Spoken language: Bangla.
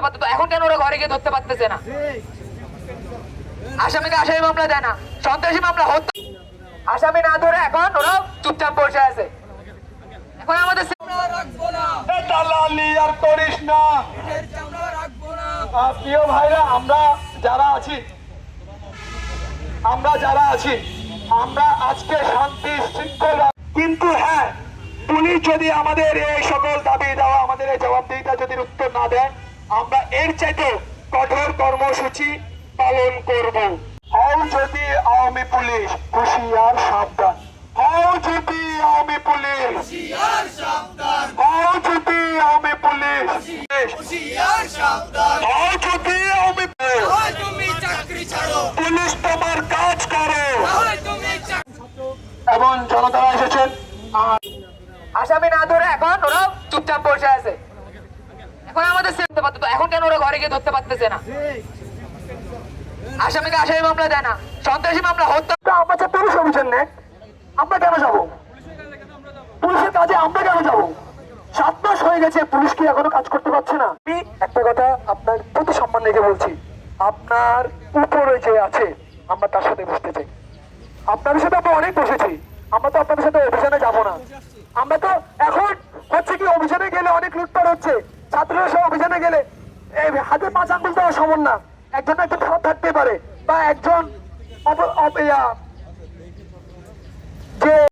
পারতো, তো এখন কেন ওরা ঘরে গিয়ে ধরতে পারতেছে না? আসামিকে আসামি মামলা দেয় না, সন্ত্রাসী মামলা হতো। আসামি না ধরে এখন ওরা চুপচাপ বসে আছে। এখন আমাদের দালালি আর করিস না। প্রিয় ভাইরা, আমরা যারা আছি আমরা আজকে শান্তি শৃঙ্খলা, কিন্তু হ্যাঁ, পুলিশ যদি আমাদের এই সকল দাবি দেওয়া, আমাদের এই জবাবদিহিতা যদি উত্তর না দেন, আমরা এর চাইতে কঠোর কর্মসূচি পালন করব। হও যদি আওয়ামী পুলিশ, হুঁশিয়ার সাবধান। হও যদি আওয়ামী পুলিশ, হও যদি আওয়ামী পুলিশ, হও যদি আওয়ামী পুলিশ, তোমার কাজ করো। এবং জনতারা এসেছেন। আসামি না ধরে এখন ওরা চুপচাপ বসে আছে। এখন আমাদের ধরতে পারতো, তো এখন কেন ওরা ঘরে গিয়ে ধরতে পারতেছে না? আসামিকে আসামি মামলা দেয় না, সন্ত্রাসী মামলা হতো। আমরা যে পুলিশ অভিযান নেই, আমরা কেন যাবো? পুলিশের কাজে আমরা কেন যাবো? 7 মাস হয়ে গেছে, পুলিশ কি এখনো কাজ করতে পারছে না? আমি একটা কথা আপনার প্রতি সম্মান রেখে বলছি, আপনার উপরে যে আছে আমরা তার সাথে বসতে চাই। আপনাদের সাথে আমরা অনেক বসেছি, আমরা তো আপনাদের সাথে অভিযানে যাব না। আমরা তো এখন হচ্ছে কি, অভিযানে গেলে অনেক লুটপাট হচ্ছে। ছাত্ররা সব অভিযানে গেলে এই হাতে 5 আঙ্গুল দেওয়া সমান না। একজন একটু খারাপ থাকতে পারে, বা একজন যে